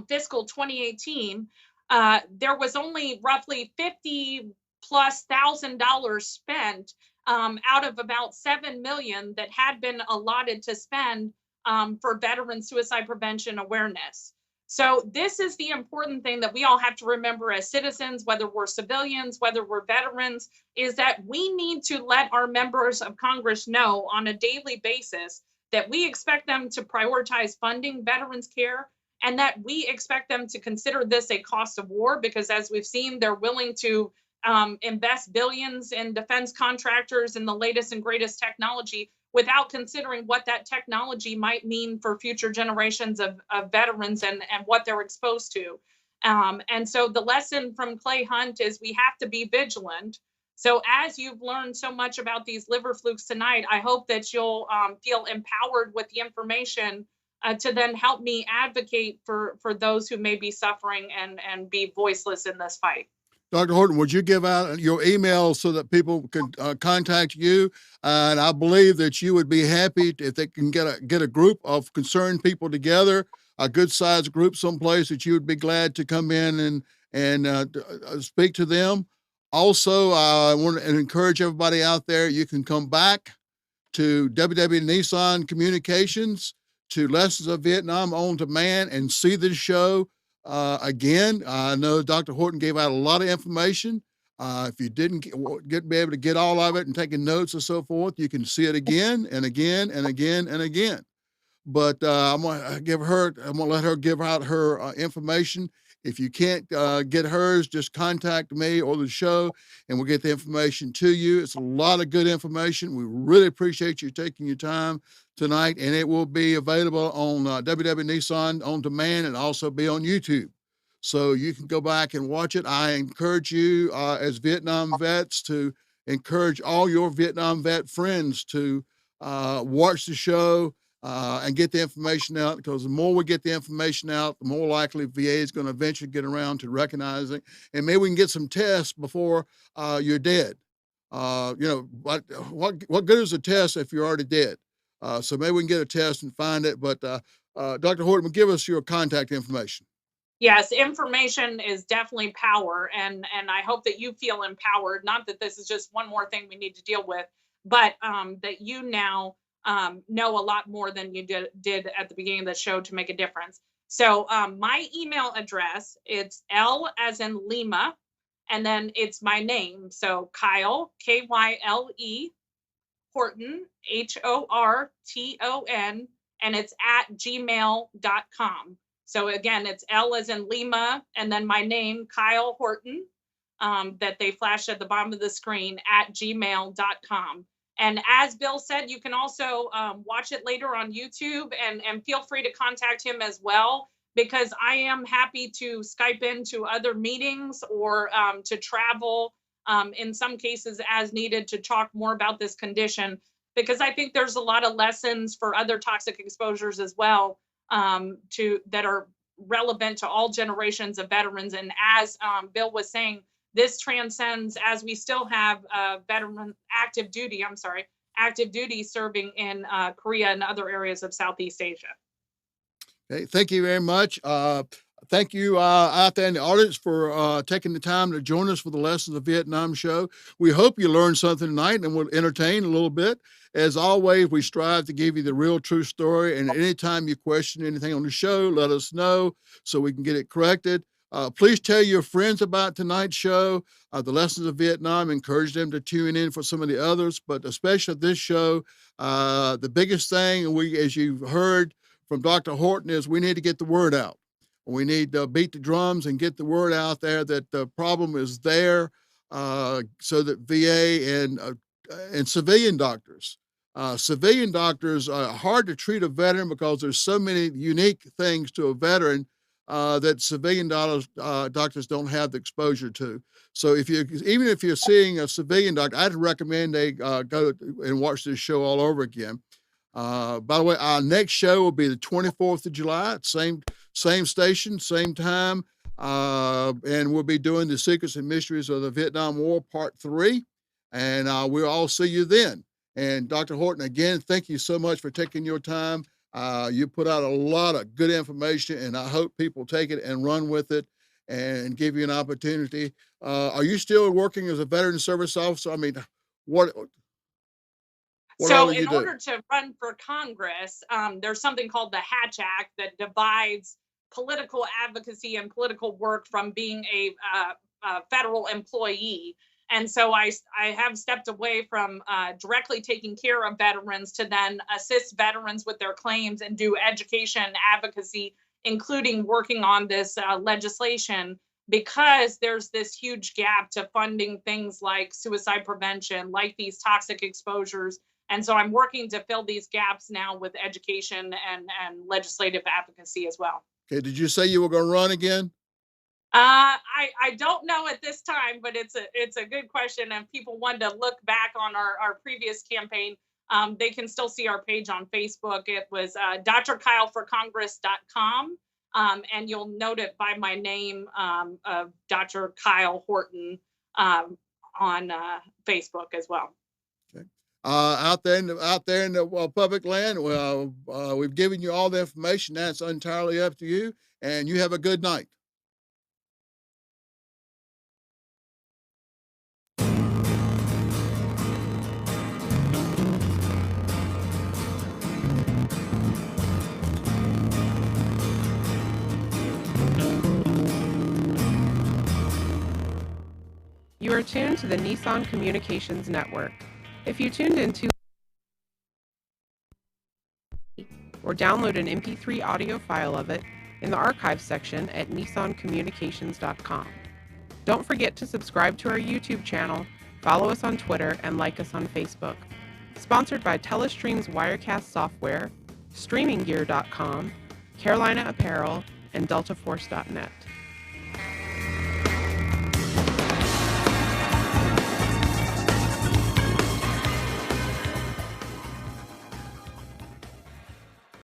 fiscal 2018, there was only roughly $50,000+ spent out of about 7 million that had been allotted to spend for veteran suicide prevention awareness. So this is the important thing that we all have to remember as citizens, whether we're civilians, whether we're veterans, is that we need to let our members of Congress know on a daily basis that we expect them to prioritize funding veterans care and that we expect them to consider this a cost of war, because as we've seen, they're willing to invest billions in defense contractors and the latest and greatest technology without considering what that technology might mean for future generations of veterans and what they're exposed to. And so the lesson from Clay Hunt is we have to be vigilant. So as you've learned so much about these liver flukes tonight, I hope that you'll feel empowered with the information to then help me advocate for those who may be suffering and be voiceless in this fight. Dr. Horton, would you give out your email so that people can contact you? And I believe that you would be happy if they can get a group of concerned people together, a good-sized group someplace that you would be glad to come in and speak to them. Also, I want to encourage everybody out there, you can come back to WW Nissan Communications, to Lessons of Vietnam on Demand, and see this show again. I know Dr. Horton gave out a lot of information. If you didn't be able to get all of it and taking notes and so forth, you can see it again and again and again and again. but I'm gonna let her give out her information. If you can't get hers, just contact me or the show, and we'll get the information to you. It's a lot of good information. We really appreciate you taking your time tonight, and it will be available on WW Nissan on demand and also be on YouTube. So you can go back and watch it. I encourage you as Vietnam vets to encourage all your Vietnam vet friends to watch the show and get the information out, because the more we get the information out, the more likely VA is going to eventually get around to recognizing, and maybe we can get some tests before you're dead. What good is a test if you're already dead? So maybe we can get a test and find it. But Dr. Horton, give us your contact information. Yes, information is definitely power, and I hope that you feel empowered. Not that this is just one more thing we need to deal with, but that you now know a lot more than you did at the beginning of the show to make a difference. So my email address, it's L as in Lima, and then it's my name. So Kyle, Kyle, Horton, Horton, and it's at gmail.com. So again, it's L as in Lima, and then my name, Kyle Horton, that they flash at the bottom of the screen at gmail.com. And as Bill said, you can also watch it later on YouTube, and feel free to contact him as well, because I am happy to Skype into other meetings or to travel in some cases as needed to talk more about this condition, because I think there's a lot of lessons for other toxic exposures as well that are relevant to all generations of veterans. And as Bill was saying, this transcends, as we still have veteran active duty serving in Korea and other areas of Southeast Asia. Okay, thank you very much. Thank you out there in the audience for taking the time to join us for the Lessons of Vietnam show. We hope you learned something tonight and will entertain a little bit. As always, we strive to give you the real true story. And anytime you question anything on the show, let us know so we can get it corrected. Please tell your friends about tonight's show, the Lessons of Vietnam. Encourage them to tune in for some of the others, but especially this show. The biggest thing, as you've heard from Dr. Horton, is we need to get the word out. We need to beat the drums and get the word out there that the problem is there, so that VA and civilian doctors are hard to treat a veteran because there's so many unique things to a veteran that civilian doctors don't have the exposure to. So even if you're seeing a civilian doctor, I'd recommend they go and watch this show all over again. By the way, our next show will be the 24th of July, same station, same time, and we'll be doing the Secrets and Mysteries of the Vietnam War, Part 3, and we'll all see you then. And Dr. Horton, again, thank you so much for taking your time. You put out a lot of good information, and I hope people take it and run with it and give you an opportunity. Are you still working as a veteran service officer? I mean, what So in order to run for Congress, there's something called the Hatch Act that divides political advocacy and political work from being a federal employee. And so I have stepped away from directly taking care of veterans to then assist veterans with their claims and do education advocacy, including working on this legislation, because there's this huge gap to funding things like suicide prevention, like these toxic exposures. And so I'm working to fill these gaps now with education and legislative advocacy as well. Okay, did you say you were going to run again? I don't know at this time, but it's a good question. And if people want to look back on our previous campaign, they can still see our page on Facebook. It was drkyleforcongress.com. And you'll note it by my name, Dr. Kyle Horton, on Facebook as well. Okay. Out there in the public land, well, we've given you all the information. That's entirely up to you. And you have a good night. You are tuned to the Nissan Communications Network. If you tuned into or download an MP3 audio file of it in the archives section at nissancommunications.com. Don't forget to subscribe to our YouTube channel, follow us on Twitter, and like us on Facebook. Sponsored by Telestream's Wirecast software, StreamingGear.com, Carolina Apparel, and DeltaForce.net.